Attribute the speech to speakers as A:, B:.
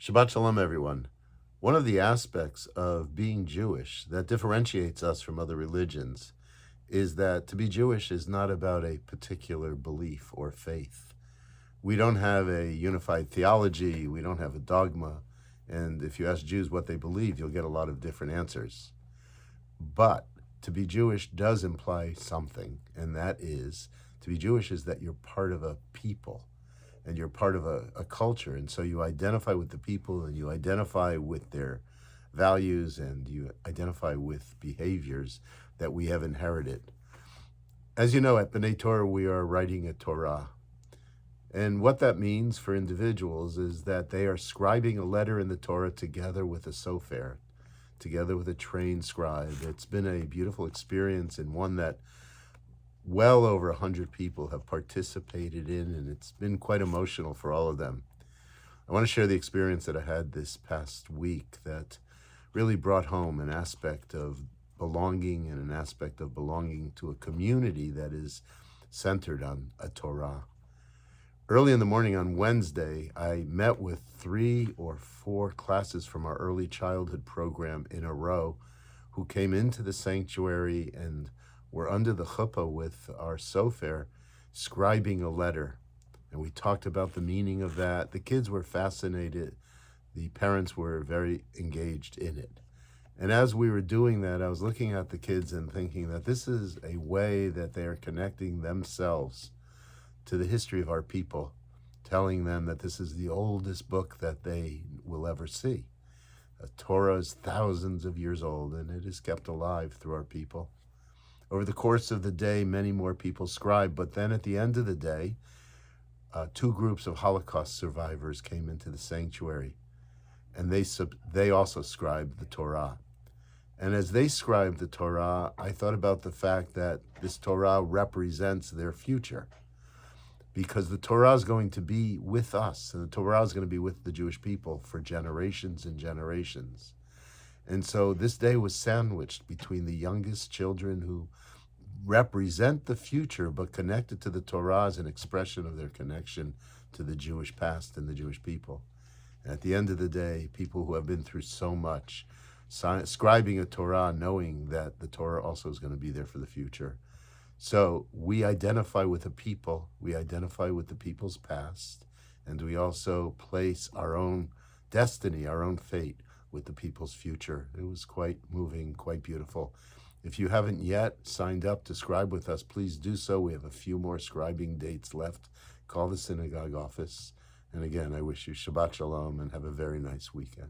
A: Shabbat Shalom, everyone. One of the aspects of being Jewish that differentiates us from other religions is that to be Jewish is not about a particular belief or faith. We don't have a unified theology, we don't have a dogma, and if you ask Jews what they believe, you'll get a lot of different answers. But to be Jewish does imply something, and that is, to be Jewish is that you're part of a people and you're part of a culture. And so you identify with the people and you identify with their values and you identify with behaviors that we have inherited. As you know, at B'nai Torah, we are writing a Torah. And what that means for individuals is that they are scribing a letter in the Torah together with a sofer, together with a trained scribe. It's been a beautiful experience and one that well over 100 people have participated in, and it's been quite emotional for all of them. I want to share the experience that I had this past week that really brought home an aspect of belonging and an aspect of belonging to a community that is centered on a Torah. Early in the morning on Wednesday, I met with 3 or 4 classes from our early childhood program in a row who came into the sanctuary and were under the chuppah with our sofer, scribing a letter. And we talked about the meaning of that. The kids were fascinated. The parents were very engaged in it. And as we were doing that, I was looking at the kids and thinking that this is a way that they are connecting themselves to the history of our people, telling them that this is the oldest book that they will ever see. The Torah is thousands of years old, and it is kept alive through our people. Over the course of the day, many more people scribe, but then at the end of the day, 2 groups of Holocaust survivors came into the sanctuary, and they also scribed the Torah. And as they scribed the Torah, I thought about the fact that this Torah represents their future, because the Torah is going to be with us, and the Torah is going to be with the Jewish people for generations and generations. And so this day was sandwiched between the youngest children who represent the future, but connected to the Torah as an expression of their connection to the Jewish past and the Jewish people. And at the end of the day, people who have been through so much, scribing a Torah, knowing that the Torah also is going to be there for the future. So we identify with the people, we identify with the people's past, and we also place our own destiny, our own fate with the people's future. It was quite moving, quite beautiful. If you haven't yet signed up to scribe with us, please do so. We have a few more scribing dates left. Call the synagogue office. And again, I wish you Shabbat Shalom and have a very nice weekend.